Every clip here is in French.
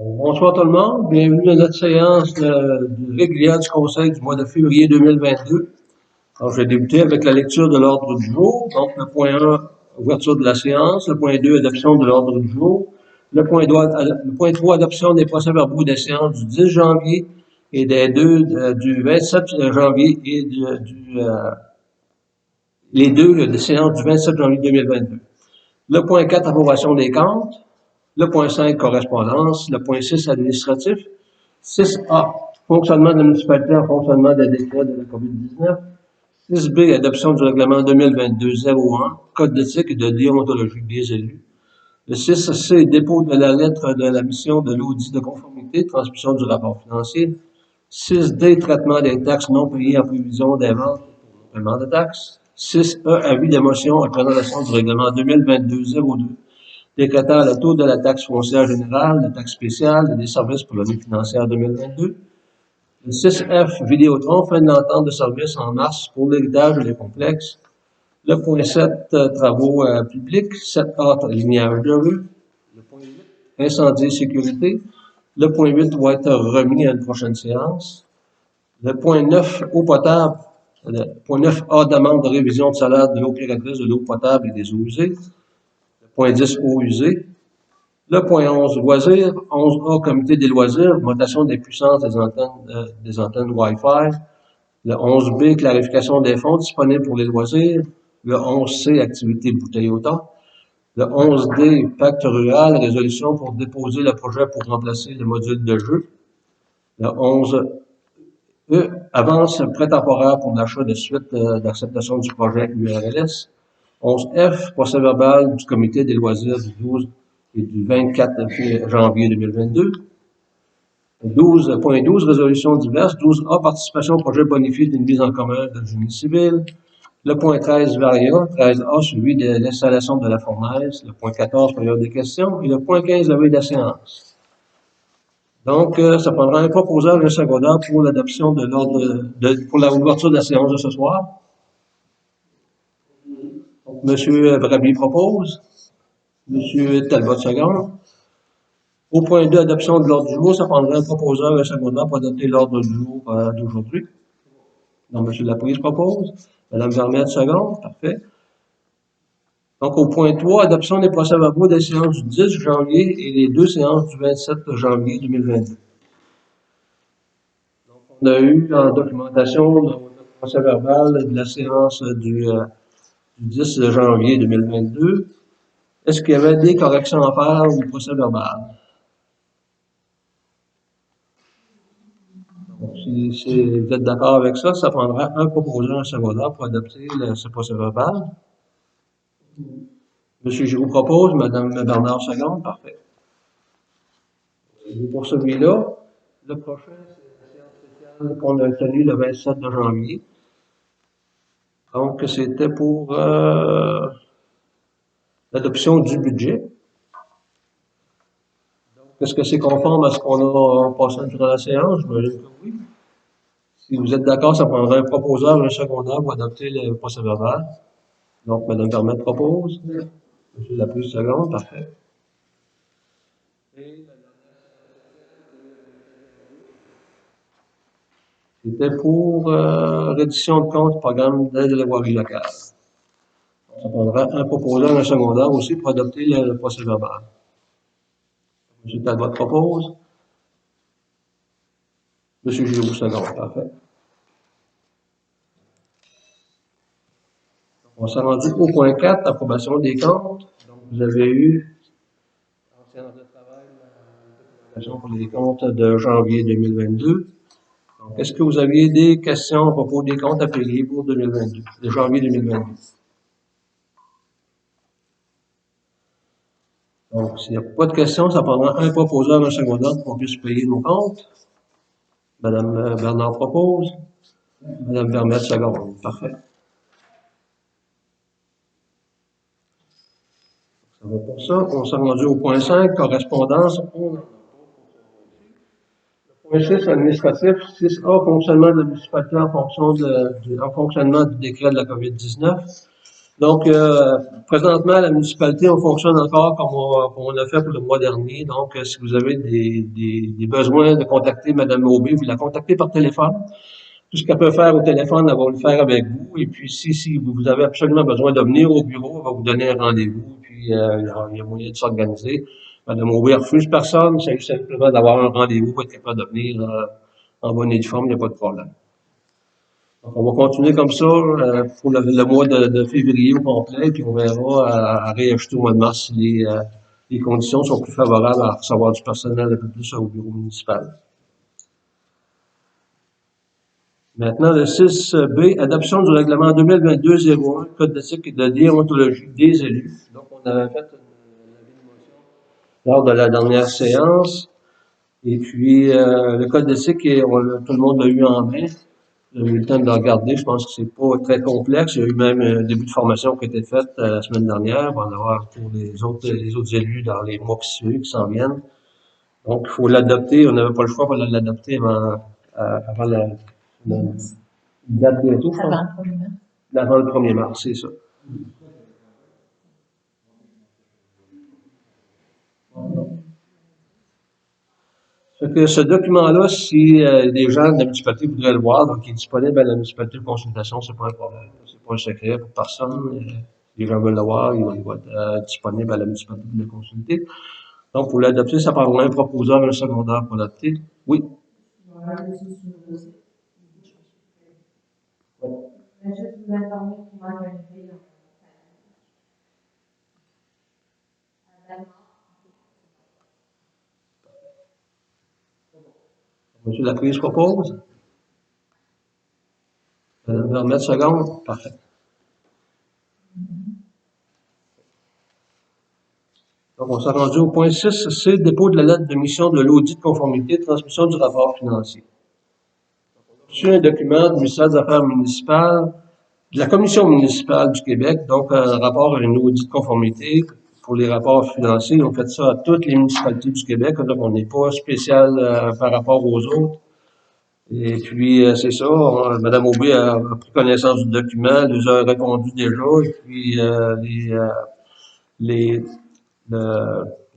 Bonsoir tout le monde, bienvenue à notre séance régulière du Conseil du mois de février 2022. Alors, je vais débuter avec la lecture de l'ordre du jour. Donc, le point 1, ouverture de la séance. Le point 2, adoption de l'ordre du jour. Le point 3, adoption des procès-verbaux des séances du 10 janvier et des deux du 27 janvier et les deux des séances du 27 janvier 2022. Le point 4, approbation des comptes. Le point 5, correspondance. Le point 6, administratif. 6A, fonctionnement de la municipalité en fonctionnement des décrets de la COVID-19. 6B, adoption du règlement 2022-01, code d'éthique et de déontologie des élus. Le 6C, dépôt de la lettre de la mission de l'audit de conformité, transmission du rapport financier. 6D, traitement des taxes non payées en prévision des ventes pour le paiement de taxes. 6E, avis d'émotion en présentation du règlement 2022-02, décrétant le taux de la taxe foncière générale, la taxe spéciale et des services pour l'année financière 2022. Le 6F, Vidéotron, fin de l'entente de service en mars pour l'héritage et les complexes. Le point 7, travaux publics. 7A, lignage de rue. Le point 8, incendie et sécurité. Le point 8 doit être remis à une prochaine séance. Le point 9, eau potable. Le point 9A, demande de révision de salaire de l'opératrice de l'eau potable et des eaux usées. Le point 10, eau usée. Le point 11, loisirs. 11A, comité des loisirs, augmentation des puissances des antennes Wi-Fi. Le 11B, clarification des fonds disponibles pour les loisirs. Le 11C, activité bouteille au temps. Le 11D, pacte rural, résolution pour déposer le projet pour remplacer le module de jeu. Le 11E, avance prétemporaire pour l'achat de suite d'acceptation du projet URLS. 11F, procès verbal du comité des loisirs du 12 et du 24 janvier 2022. 12.12, résolution diverse. 12A, participation au projet bonifié d'une mise en commun de génie civil. Le point 13, varia. 13A, celui de l'installation de la fournaise. Le point 14, période des questions. Et le point 15, la veille de la séance. Donc, ça prendra un proposeur et un secondaire pour l'adoption de l'ordre pour l'ouverture de la séance de ce soir. Donc, M. Brabi propose. M. Talbot seconde. Au point 2, adoption de l'ordre du jour, ça prendrait un proposeur et un secondaire pour adopter l'ordre du jour d'aujourd'hui. Donc, M. Laprise propose. Mme Vermette seconde. Parfait. Donc, au point 3, adoption des procès-verbaux des séances du 10 janvier et les deux séances du 27 janvier 2022. Donc, on a eu en documentation le procès-verbal de la séance du 10 janvier 2022. Est-ce qu'il y avait des corrections à faire au procès-verbal? Si vous êtes d'accord avec ça, ça prendra un proposeur et un secondaire pour adopter ce procès-verbal. Monsieur Giroux propose, Madame Bernard seconde, parfait. Et pour celui-là, le prochain, c'est la séance spéciale qu'on a tenue le 27 janvier. Donc, c'était pour l'adoption du budget. Est-ce que c'est conforme à ce qu'on a passé durant la séance? J'imagine que oui. Si vous êtes d'accord, ça prendrait un proposeur et un secondaire pour adopter le procès-verbal. Donc, Mme Vermette propose. M. Laprise seconde, parfait. Et c'était pour reddition de compte du programme d'aide à la voirie locale. Ça prendra un proposeur et un secondaire aussi pour adopter le procès-verbal. M. Talbot propose. M. Giroux seconde, parfait. On s'est rendu au point 4, approbation des comptes. Donc, vous avez eu, en séance de travail, la documentation pour les comptes de janvier 2022. Donc, est-ce que vous aviez des questions à propos des comptes à payer pour 2022, de janvier 2022? Donc, s'il n'y a pas de questions, ça prendra un proposeur, un secondaire pour qu'on puisse payer nos comptes. Madame Bernard propose. Madame Vermette seconde. Parfait. Ça va pour ça. On s'est rendu au point 5, correspondance. Point 6, administratif. 6A, fonctionnement de la municipalité en fonctionnement du décret de la COVID-19. Donc, présentement, la municipalité, on fonctionne encore comme on l'a fait pour le mois dernier. Donc, si vous avez des besoins de contacter Mme Aubé, vous la contactez par téléphone. Tout ce qu'elle peut faire au téléphone, elle va le faire avec vous. Et puis, si vous avez absolument besoin de venir au bureau, elle va vous donner un rendez-vous. Puis, il y a moyen de s'organiser. Mme Aubé refuse personne. C'est simplement d'avoir un rendez-vous pour être capable de venir en bonne et due forme. Il n'y a pas de problème. Donc, on va continuer comme ça pour le mois de février au complet, puis on verra à réajuster au mois de mars si les conditions sont plus favorables à recevoir du personnel un peu plus au bureau municipal. Maintenant, le 6B, adoption du règlement 2022-01, code d'éthique et de déontologie des élus. Donc, on avait fait lors de la dernière séance. Et puis, le code d'éthique, tout le monde l'a eu en main. J'ai eu le temps de le regarder. Je pense que c'est pas très complexe. Il y a eu même un début de formation qui a été faite la semaine dernière. On va en avoir pour les autres élus dans les mois qui s'en viennent. Donc, il faut l'adopter. On n'avait pas le choix pour l'adopter avant la date bientôt, je pense. Avant le 1er mars, c'est ça. Fait que ce document-là, si des gens de la municipalité voudraient le voir, donc il est disponible à la municipalité de consultation, c'est pas un problème. C'est pas un secret pour personne. Si les gens veulent le voir, il va être disponible à la municipalité de le consulter. Donc, pour l'adopter, ça parle d'un proposeur, un secondaire pour l'adopter. Oui. Monsieur Laprise propose. Madame Vermette, seconde. Parfait. Donc, on s'est rendu au point 6, c'est dépôt de la lettre de mission de l'audit de conformité, transmission du rapport financier. On a reçu un document du ministère des Affaires municipales, de la Commission municipale du Québec, donc un rapport à une audit de conformité pour les rapports financiers. On fait ça à toutes les municipalités du Québec, donc on n'est pas spécial par rapport aux autres. Et puis, c'est ça, Mme Aubé a pris connaissance du document, elle nous a répondu déjà, et puis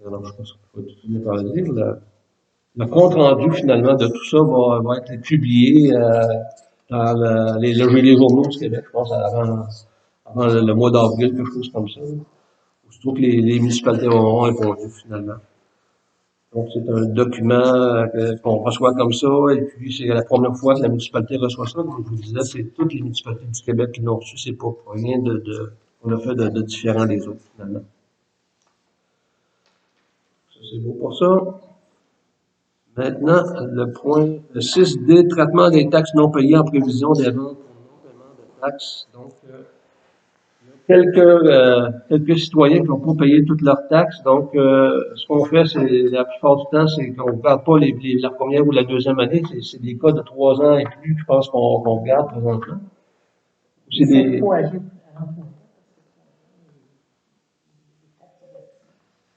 alors, je pense qu'il faut tout finir par le dire, le compte rendu finalement de tout ça va être publié dans les journaux du Québec, je pense, avant le mois d'avril, quelque chose comme ça. Surtout que les municipalités auront répondu finalement. Donc, c'est un document qu'on reçoit comme ça, et puis c'est la première fois que la municipalité reçoit ça. Comme je vous disais, c'est toutes les municipalités du Québec qui l'ont reçu, c'est pas rien qu'on a fait de différent des autres finalement. Ça, c'est beau pour ça. Maintenant, le point 6D, traitement des taxes non payées en prévision des ventes pour non-paiement de taxes. Donc, quelques citoyens qui n'ont pas payé toutes leurs taxes. Donc, ce qu'on fait, c'est la plupart du temps, c'est qu'on ne regarde pas la première ou la deuxième année. C'est des cas de 3 ans et plus, je pense qu'on regarde présentement. C'est des...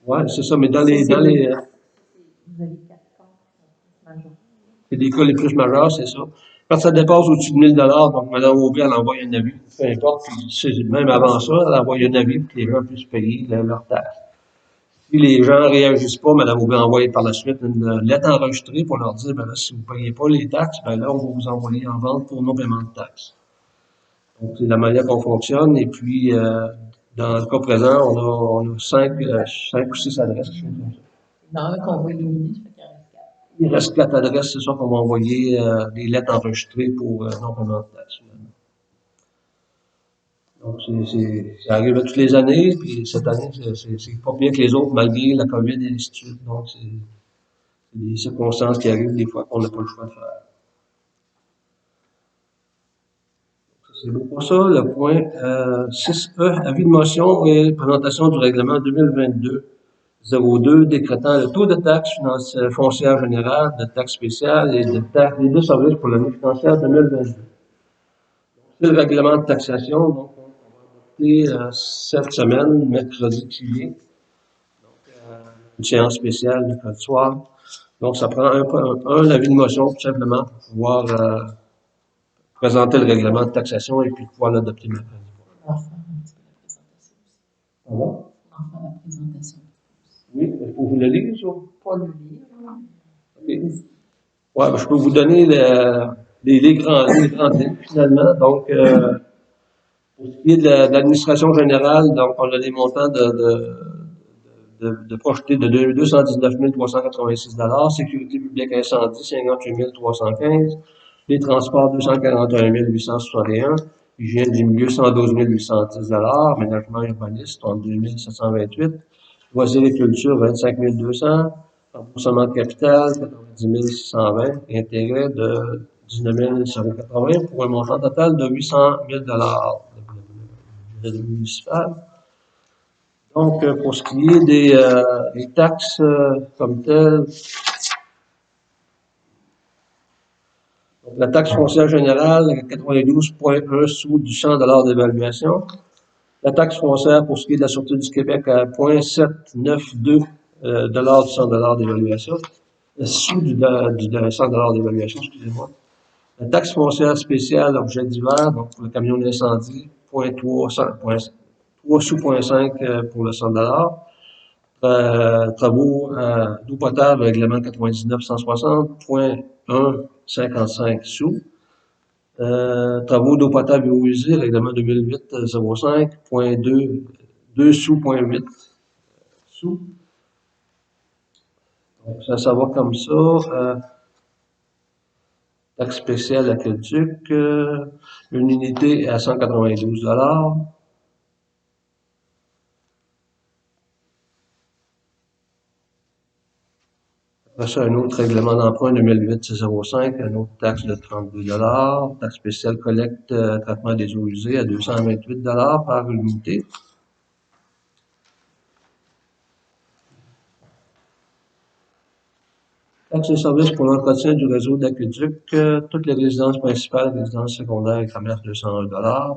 Ouais, c'est ça, mais dans les c'est des cas les plus majeurs, c'est ça. Quand ça dépasse au-dessus de 1000 $, donc Mme Aubé, elle envoie un avis, peu importe, puis même avant ça, elle envoie un avis pour que les gens puissent payer leurs taxes. Si les gens ne réagissent pas, Mme Aubé envoie par la suite une lettre enregistrée pour leur dire, ben là, si vous ne payez pas les taxes, ben là, on va vous envoyer en vente pour non-paiement de taxes. Donc, c'est la manière qu'on fonctionne. Et puis, dans le cas présent, on a 5 ou 6 adresses. Non, qu'on voit éliminer, il reste 4 adresses, c'est ça qu'on va envoyer des lettres enregistrées pour non-paiement de taxes. Donc, ça arrive toutes les années, puis cette année, c'est pas bien que les autres, malgré la COVID et ainsi de suite. Donc, c'est des circonstances qui arrivent des fois qu'on n'a pas le choix de faire. C'est beau pour ça. Le point 6E, avis de motion et présentation du règlement 2022-02 décrétant le taux de taxe foncière générale, de taxe spéciale et de services pour l'année financière 2022. C'est le règlement de taxation, donc on va voter cette semaine, mercredi qui vient. Donc, une séance spéciale mercredi soir. Donc, ça prend un avis de motion, tout simplement, pour pouvoir présenter le règlement de taxation et puis pouvoir l'adopter mercredi. Ça va? On va faire la présentation. Oui, est-ce que vous le lire, ça? Pas le lire. OK. Ouais, ben, je peux vous donner les grandes lignes, finalement. Donc, pour ce qui est de l'administration générale, donc, on a des montants de projetés de 219 386 sécurité publique incendie, 58 315, les transports, 241 861, hygiène du milieu, 112 810 aménagement urbaniste, 32 728, loisirs et culture, 25 200, remboursement de capital, 90 620, et intérêt de 19 080 pour un montant total de 800 000 de municipal. Donc, pour ce qui est des taxes comme telles, donc, la taxe foncière générale, 92,1 sous du 100 d'évaluation. La taxe foncière pour ce qui est de la Sûreté du Québec à 0,792 $ du 100 d'évaluation. Sous du 100 d'évaluation, excusez-moi. La taxe foncière spéciale, objet divers, donc pour le camion d'incendie, 3 sous 0,5 pour le 100 travaux d'eau potable, règlement 99-160, 0,155 sous. Travaux d'eau potable et eau usée, règlement 2008-05, 2 sous, 0,8 sous. Donc, ça va comme ça. Taxe spéciale aqueduc, une unité à 192 $. Après ça, un autre règlement d'emprunt 2008-05, une autre taxe de 32 $. Taxe spéciale collecte, traitement des eaux usées à 228 $ par unité. Taxe de service pour l'entretien du réseau d'aqueduc, toutes les résidences principales, résidences secondaires et commerces 201 $.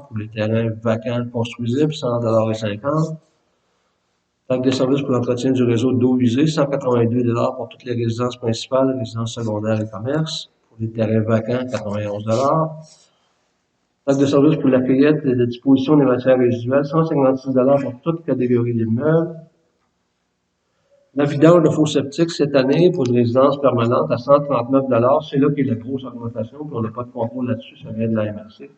Pour les terrains vacants construisibles, 100 $ et 50. Taxe de service pour l'entretien du réseau d'eau usée, 182 $ pour toutes les résidences principales, résidences secondaires et commerces. Pour les terrains vacants, 91 $. Taxe de service pour la cueillette et la disposition des matières résiduelles, 156 $ pour toute catégorie d'immeubles. La vidange de faux septiques cette année pour une résidence permanente à 139 $. C'est là qu'il y a la grosse augmentation, puis on n'a pas de contrôle là-dessus, ça vient de la MRC.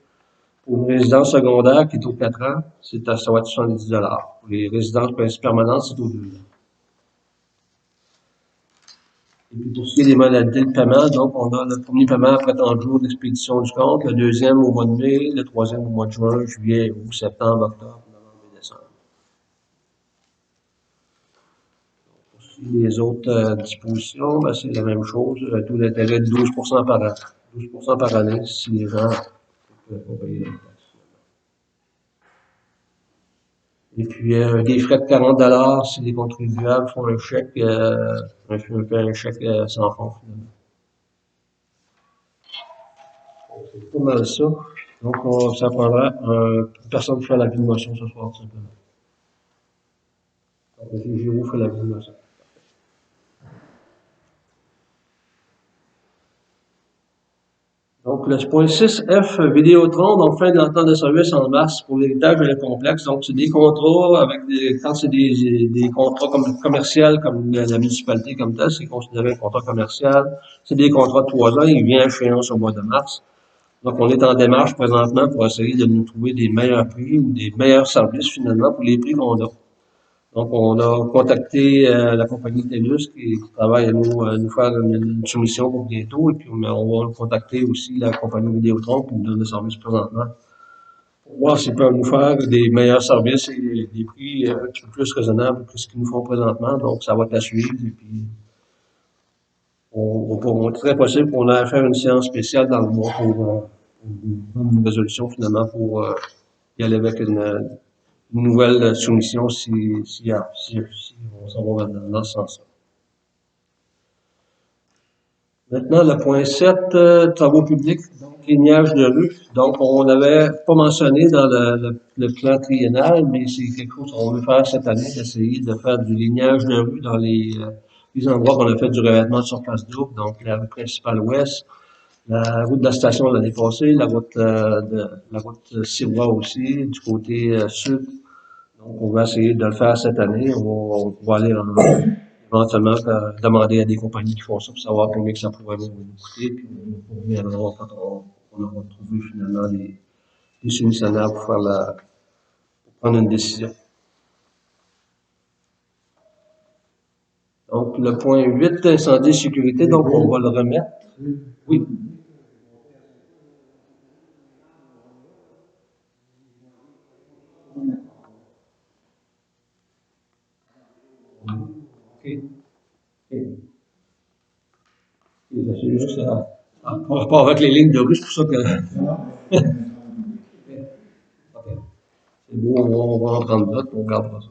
Pour une résidence secondaire qui est aux 4 ans, ça va être 70 $. Pour les résidences permanentes, c'est aux 2 ans. Et puis pour ce qui est des modalités de paiement, donc on a le premier paiement après 30 jours d'expédition du compte, le deuxième au mois de mai, le troisième au mois de juin, juillet, août, septembre, octobre, novembre et décembre. Les autres dispositions, ben, c'est la même chose. Taux d'intérêt de 12% par an. 12% par année si les gens peuvent pas payer les taxes. Et puis, des frais de 40 $ si les contribuables font un chèque, un chèque sans fonds, finalement. C'est pas mal ça. Donc, ça prendra une personne qui fait la de motion ce soir, tout simplement. Donc, M. Giroux fait la de motion. Donc, le point 6F, Vidéotron, donc fin de l'entente de service en mars pour l'héritage et le complexe. Donc, c'est des contrats quand c'est des contrats commerciaux comme la municipalité comme tel, c'est considéré un contrat commercial. C'est des contrats de 3 ans, il vient à échéance au mois de mars. Donc, on est en démarche présentement pour essayer de nous trouver des meilleurs prix ou des meilleurs services finalement pour les prix qu'on a. Donc, on a contacté la compagnie TELUS qui travaille à nous faire une soumission pour bientôt. Et puis, on va contacter aussi la compagnie Vidéotron qui nous donne le service présentement pour voir s'ils peuvent nous faire des meilleurs services et des prix un petit peu plus raisonnables que ce qu'ils nous font présentement. Donc, ça va être à suivre. Et puis, très possible qu'on ait à faire une séance spéciale dans le mois pour une résolution finalement pour y aller avec une nouvelle soumission si on s'en va dans ce sens-là. Maintenant, le point 7, travaux publics, donc lignage de rue. Donc, on n'avait pas mentionné dans le plan triennal, mais c'est quelque chose qu'on veut faire cette année, d'essayer de faire du lignage de rue dans les endroits qu'on a fait du revêtement de surface double, donc la rue principale ouest, la route de la station de l'année passée, la route Sirois aussi, du côté sud. Donc, on va essayer de le faire cette année. On va aller éventuellement demander à des compagnies qui font ça pour savoir combien que ça pourrait nous coûter. Puis on reviendra quand on aura trouvé finalement des soumissionnaires pour pour prendre une décision. Donc, le point 8, incendie et sécurité, donc on va le remettre. Oui. OK. C'est juste par rapport avec les lignes de rue, c'est pour ça que. OK. C'est beau, on va en prendre note, on regardera ça.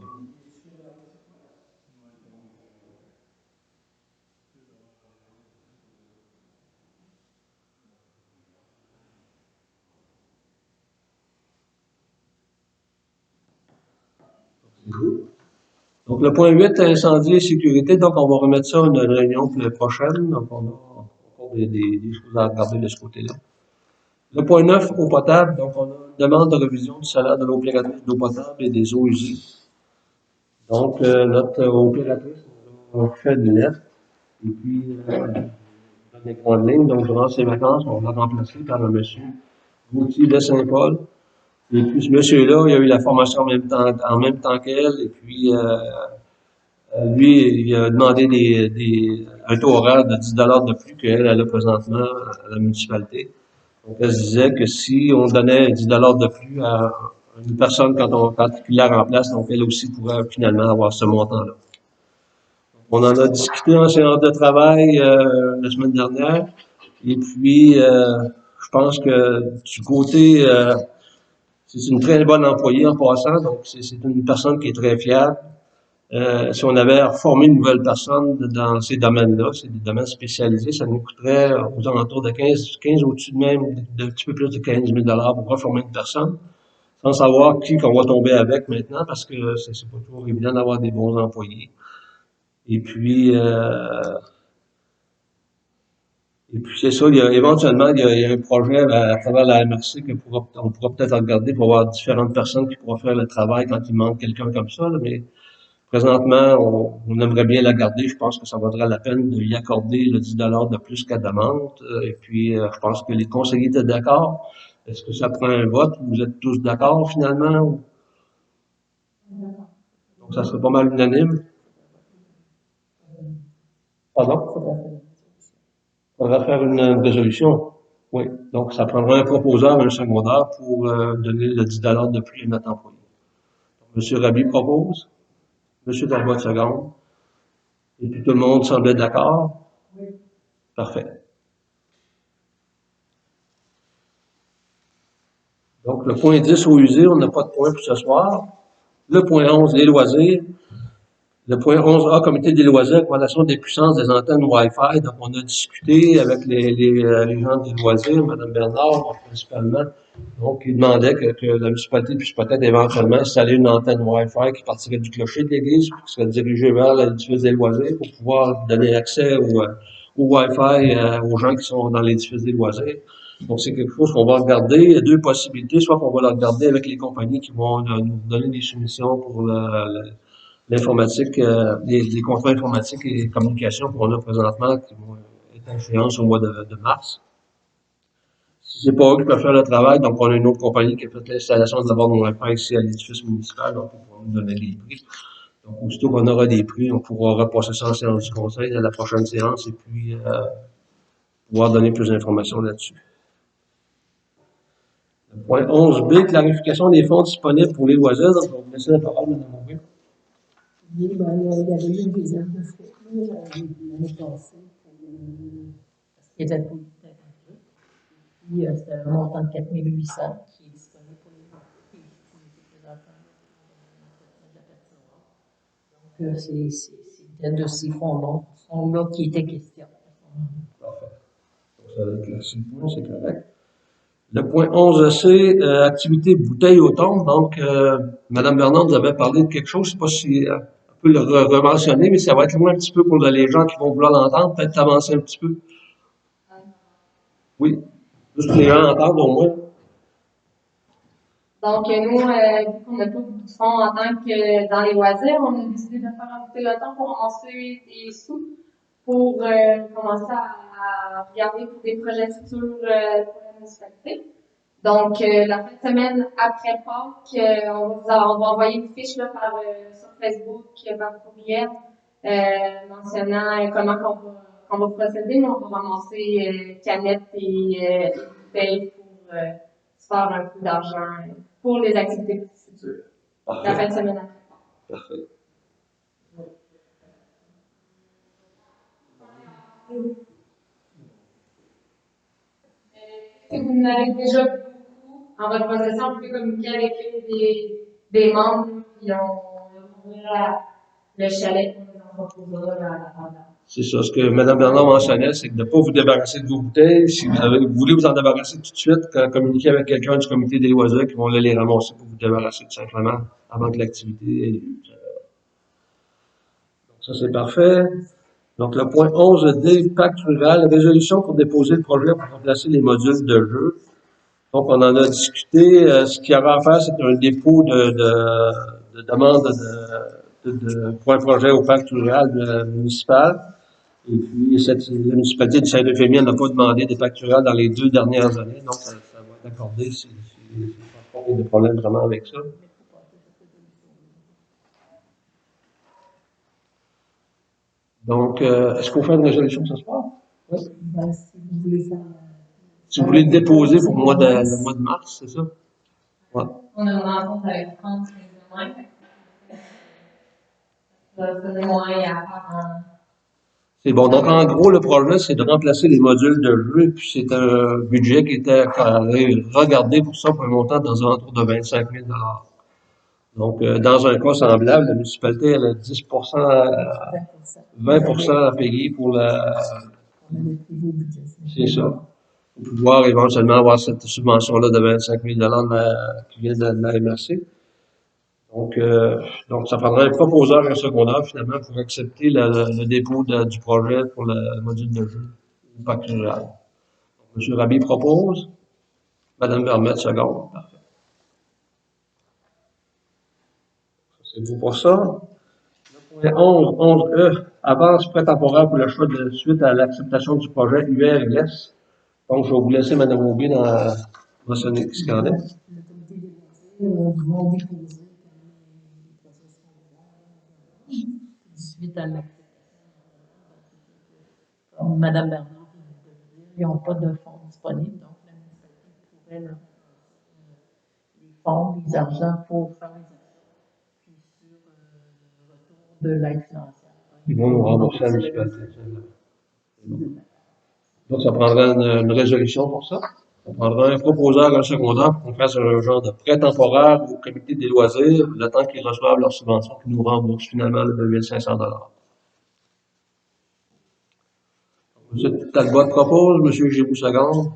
Donc, le point 8, incendie et sécurité. Donc, on va remettre ça à une réunion pour la prochaine. Donc, on a encore des choses à regarder de ce côté-là. Le point 9, eau potable. Donc, on a une demande de révision du salaire de l'opératrice d'eau potable et des eaux usées. Donc, notre opératrice a fait de lettre. Et puis, dans les grandes lignes, donc, durant ses vacances, on l'a remplacé par un monsieur Gauthier de Saint-Paul. Et puis, ce monsieur-là, il a eu la formation en même temps qu'elle. Et puis, lui, il a demandé un taux horaire de 10 de plus qu'elle a présentement à la municipalité. Donc, elle se disait que si on donnait 10 de plus à une personne quand il la remplace, donc elle aussi pourrait finalement avoir ce montant-là. On en a discuté en séance de travail la semaine dernière. Et puis, je pense que du côté, c'est une très bonne employée en passant, donc c'est une personne qui est très fiable. Si on avait formé une nouvelle personne dans ces domaines-là, c'est des domaines spécialisés, ça nous coûterait aux alentours de 15 au-dessus de même, d'un petit peu plus de 15 000 pour reformer une personne, sans savoir qui qu'on va tomber avec maintenant, parce que c'est pas toujours évident d'avoir des bons employés. Et puis, c'est ça, éventuellement, il y a un projet à travers la MRC on pourra peut-être regarder pour avoir différentes personnes qui pourront faire le travail quand il manque quelqu'un comme ça, là, mais présentement, on aimerait bien la garder. Je pense que ça vaudrait la peine de lui accorder le 10 de plus qu'elle demande. Et puis, je pense que les conseillers étaient d'accord. Est-ce que ça prend un vote? Vous êtes tous d'accord finalement? Donc, ça serait pas mal unanime. Pardon? On va faire une résolution. Oui. Donc, ça prendra un proposeur, un secondaire pour donner le 10 de plus à notre employé. Donc, M. Rabi propose. M. Talbot seconde. Et puis, tout le monde semblait d'accord. Oui. Parfait. Donc, le point 10 au usé, on n'a pas de point pour ce soir. Le point 11, les loisirs. Le point 11A, comité des loisirs, augmentation des puissances des antennes Wi-Fi. Donc, on a discuté avec les gens des loisirs, Mme Bernard, principalement. Donc, ils demandaient que la municipalité puisse peut-être éventuellement installer une antenne Wi-Fi qui partirait du clocher de l'église, qui serait dirigée vers l'édifice des loisirs pour pouvoir donner accès au Wi-Fi aux gens qui sont dans l'édifice des loisirs. Donc, c'est quelque chose qu'on va regarder. Il y a deux possibilités. Soit qu'on va le regarder avec les compagnies qui vont nous donner des soumissions pour l'informatique, les contrats informatiques et communications qu'on a présentement, qui vont être à échéance au mois de mars. Si c'est pas eux qui peuvent faire le travail, donc on a une autre compagnie qui a fait l'installation de la borne Wi-Fi ici à l'édifice municipal, donc on va nous donner des prix. Donc, aussitôt qu'on aura des prix, on pourra repasser ça en séance du conseil à la prochaine séance et puis pouvoir donner plus d'informations là-dessus. Point 11B, clarification des fonds disponibles pour les loisirs. Donc, on va vous laisser la parole, Mme Aubry. Oui, ben, il y avait eu une réserve de fonds l'année passée parce qu'il y avait pas eu de temps. Puis, c'était un montant de 4 800 qui est disponible pour les activités présentement de la patinoire. Donc, c'était de ces fonds-là qui était question. Parfait. Donc, ça va être classé le point, c'est correct. Le point 11C, activité bouteille au tombe. Donc, Mme Bernard nous avait parlé de quelque chose, je ne sais pas si on peut le re-mentionner, mais ça va être loin un petit peu pour les gens qui vont vouloir l'entendre, peut-être avancer un petit peu. Oui, juste que les gens entendent au moins. Donc, nous, vu qu'on n'a pas beaucoup de fonds en tant que dans les loisirs, on a décidé de faire un peloton pour ramasser des sous pour commencer à regarder pour des projets futurs pour la municipalité. Donc, la fin de semaine après Pâques, on va envoyer une fiche là, sur Facebook, par courriel, mentionnant comment qu'on va procéder. Mais on va ramasser canettes et bouteilles pour se faire un coup d'argent pour les activités futures. La fin de semaine après Pâques. Parfait. Si vous en avez déjà beaucoup en votre possession, vous pouvez communiquer avec des membres qui ont le chalet pour les entreprises à la table. C'est ça. Ce que Mme Bernard mentionnait, c'est que de ne pas vous débarrasser de vos bouteilles. Si vous voulez vous en débarrasser tout de suite, communiquez avec quelqu'un du comité des loisirs qui vont les ramasser pour vous débarrasser tout simplement avant que l'activité ait lieu. Donc ça, c'est parfait. Donc, le point 11D, pacte rural, résolution pour déposer le projet pour remplacer les modules de jeu. Donc, on en a discuté. Ce qu'il y avait à faire, c'est un dépôt de demande pour un projet au pacte rural municipal. Et puis, la municipalité de Saint-Euphémie n'a pas demandé des pactes ruraux dans les 2 dernières années, donc ça va être accordé si je pense pas qu'il y a de problème vraiment avec ça. Donc, est-ce qu'on fait une résolution ce soir? Oui. Ben, si vous voulez faire. Si vous voulez le déposer pour le mois de mars, c'est ça? Ouais. On a une rencontre avec France demain. Ça faisait moins à faire C'est bon. Donc, en gros, le projet, c'est de remplacer les modules de jeu, puis c'est un budget qui était regardé pour ça pour un montant dans un entour de 25 000 $. Donc, dans un cas semblable, la municipalité, elle a 10 20 à payer pour la. C'est ça. Pour pouvoir éventuellement avoir cette subvention-là de 25 000 $ qui vient de la MRC. Donc, ça prendrait un proposeur et un secondaire, finalement, pour accepter le dépôt du projet pour le module de jeu du pacte rural. M. Rabi propose. Mme Vermette seconde. Parfait. C'est vous pour ça. Point 11E, avance prétemporaire pour le choix de suite à l'acceptation du projet URLS. Donc, je vais vous laisser Mme Aubé mentionner ce qu'il y en est. Vont déposer suite à l'acceptation. Comme Mme Bernard vient de le dire, ils n'ont pas de fonds disponibles, donc la municipalité pourrait leur les fonds, les argents pour faire les achats. Puis sur le retour de l'aide financière. Ils vont nous rembourser la municipalité. Donc, ça prendra une résolution pour ça. On prendra un proposeur, un secondaire pour qu'on fasse un genre de prêt temporaire au comité des loisirs, le temps qu'ils reçoivent leur subvention, puis nous remboursent finalement le 2500 $. M. Talbot propose, M. Giroux seconde.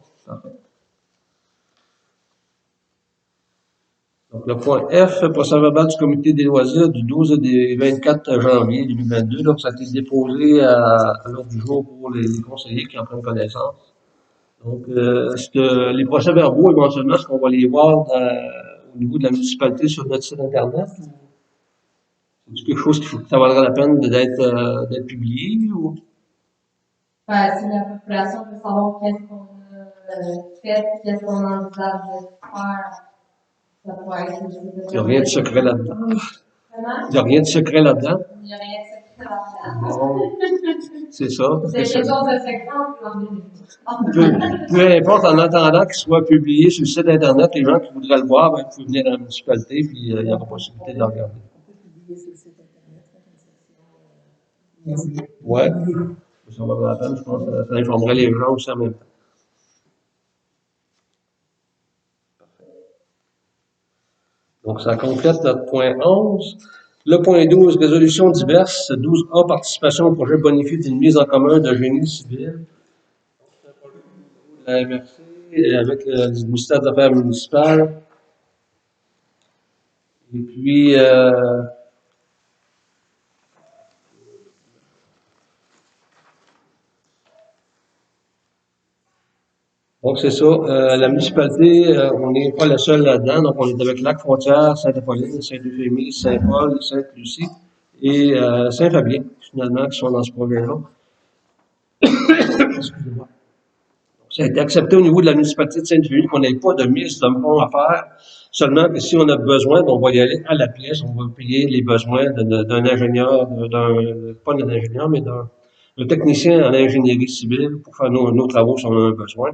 Donc, le point F, procès-verbal du comité des loisirs du 12 et du 24 janvier 2022. Donc, ça a été déposé à l'ordre du jour pour les conseillers qui en prennent connaissance. Donc, est-ce que les procès-verbaux, éventuellement, est-ce qu'on va les voir au niveau de la municipalité sur notre site Internet? C'est quelque chose que ça vaudra la peine d'être publié ou? si la population veut savoir qu'est-ce qu'on a fait, qu'est-ce qu'on envisage de faire, ça pourrait être. Il n'y a rien de secret là-dedans. Comment? Il n'y a rien de secret là-dedans. Il n'y a rien de secret là-dedans. Bon, c'est ça. C'est quelque chose de secret, peu importe, en attendant qu'il soit publié sur le site Internet, les gens qui voudraient le voir, ben, vous pouvez venir à la municipalité, puis il y aura possibilité de le regarder. On peut publier sur le site Internet. Ouais. Ça va valoir la peine, je pense. Ça informerait les gens aussi en même temps. Donc, ça complète notre point 11. Le point 12, résolution diverse. 12A, participation au projet bonifié d'une mise en commun de génie civil. La MRC avec le ministère des Affaires municipales. Et puis, Donc, c'est ça. La municipalité, on n'est pas la seule là-dedans. Donc, on est avec Lac-Frontière, Sainte-Apolline, Saint-Euphémie, Saint-Paul, Sainte-Lucie et Saint-Fabien, finalement, qui sont dans ce projet-là. Excusez-moi. Ça a été accepté au niveau de la municipalité de Sainte-Julie qu'on n'ait pas de mise de fonds à faire. Seulement que si on a besoin, on va y aller à la pièce, on va payer les besoins d'un ingénieur, pas d'un ingénieur, mais d'un technicien en ingénierie civile pour faire nos travaux si on en a besoin.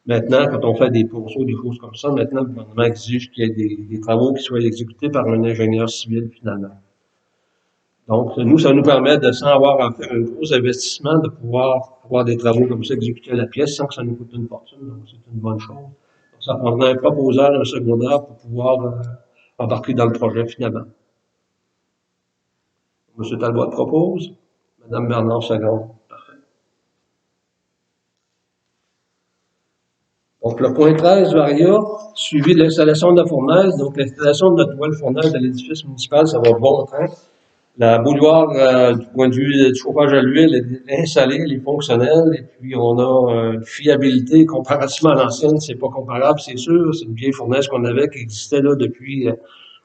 Maintenant, quand on fait des pourceaux, des choses comme ça, maintenant, le gouvernement exige qu'il y ait des travaux qui soient exécutés par un ingénieur civil, finalement. Donc, nous, ça nous permet de, sans avoir à faire un gros investissement, de pouvoir avoir des travaux comme ça exécutés à la pièce sans que ça nous coûte une fortune. Donc, c'est une bonne chose. Donc, ça prendra un proposeur, un secondaire pour pouvoir embarquer dans le projet, finalement. M. Talbot propose. Mme Bernard second. Parfait. Donc, le point 13, Varia, suivi de l'installation de la fournaise. Donc, l'installation de notre nouvelle fournaise de l'édifice municipal, ça va bon train. La bouilloire, du point de vue du chauffage à l'huile, est installée, elle est fonctionnelle, et puis on a une fiabilité comparativement à l'ancienne, c'est pas comparable, c'est sûr, c'est une vieille fournaise qu'on avait, qui existait là depuis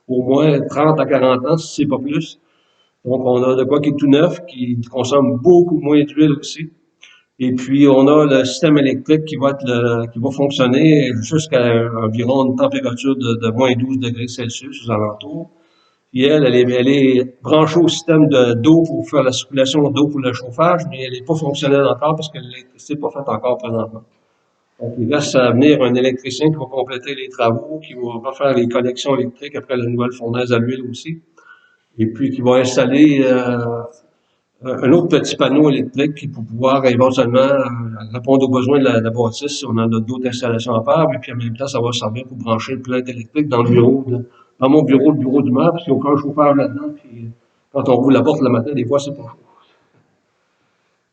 au moins 30 à 40 ans, si c'est pas plus. Donc on a de quoi qui est tout neuf, qui consomme beaucoup moins d'huile aussi. Et puis on a le système électrique qui va fonctionner jusqu'à environ une température de moins 12 degrés Celsius aux alentours. Puis elle est branchée au système d'eau pour faire la circulation d'eau pour le chauffage, mais elle n'est pas fonctionnelle encore parce que l'électricité n'est pas faite encore présentement. Donc, il reste à venir un électricien qui va compléter les travaux, qui va refaire les connexions électriques après la nouvelle fournaise à l'huile aussi, et puis qui va installer un autre petit panneau électrique pour pouvoir éventuellement répondre aux besoins de la bâtisse si on en a d'autres installations à faire, et puis en même temps, ça va servir pour brancher le plante électrique dans le bureau dans mon bureau, le bureau du maire, parce qu'il n'y a aucun chauffeur là-dedans, puis quand on roule la porte le matin, des fois, c'est pas chaud.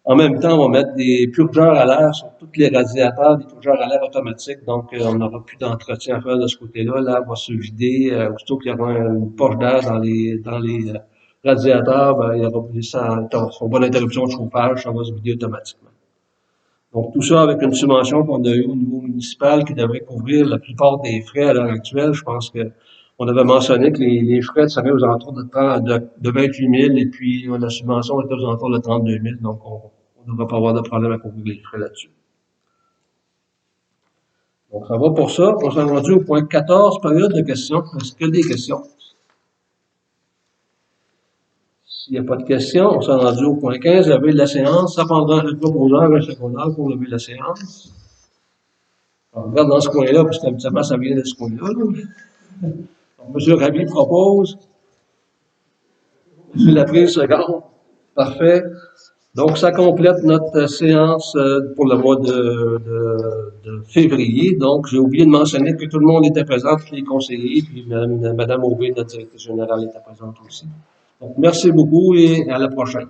En même temps, on va mettre des purgeurs à l'air sur tous les radiateurs, des purgeurs à l'air automatiques, donc on n'aura plus d'entretien à faire de ce côté-là. L'air va se vider, aussitôt qu'il y aura une poche d'air dans les radiateurs, ben, il y aura son bonne interruption de chauffage, ça va se vider automatiquement. Donc, tout ça avec une subvention qu'on a eue au niveau municipal qui devrait couvrir la plupart des frais à l'heure actuelle. Je pense que on avait mentionné que les frais seraient aux alentours de 28 000 et puis la subvention était aux alentours de 32 000. Donc, on ne devrait pas avoir de problème à couvrir les frais là-dessus. Donc, ça va pour ça. On s'est rendu au point 14, période de questions. Est-ce qu'il y a des questions? S'il n'y a pas de questions, on s'est rendu au point 15, lever de la séance. Ça prendra un proposeur, un secondaire pour lever la séance. On regarde dans ce coin-là, parce qu'habituellement, ça vient de ce coin-là. M. Rabi propose. M. Laprise seconde. Parfait. Donc, ça complète notre séance pour le mois de février. Donc, j'ai oublié de mentionner que tout le monde était présent, tous les conseillers, puis Mme Aubé, notre directrice générale, était présente aussi. Donc, merci beaucoup et à la prochaine.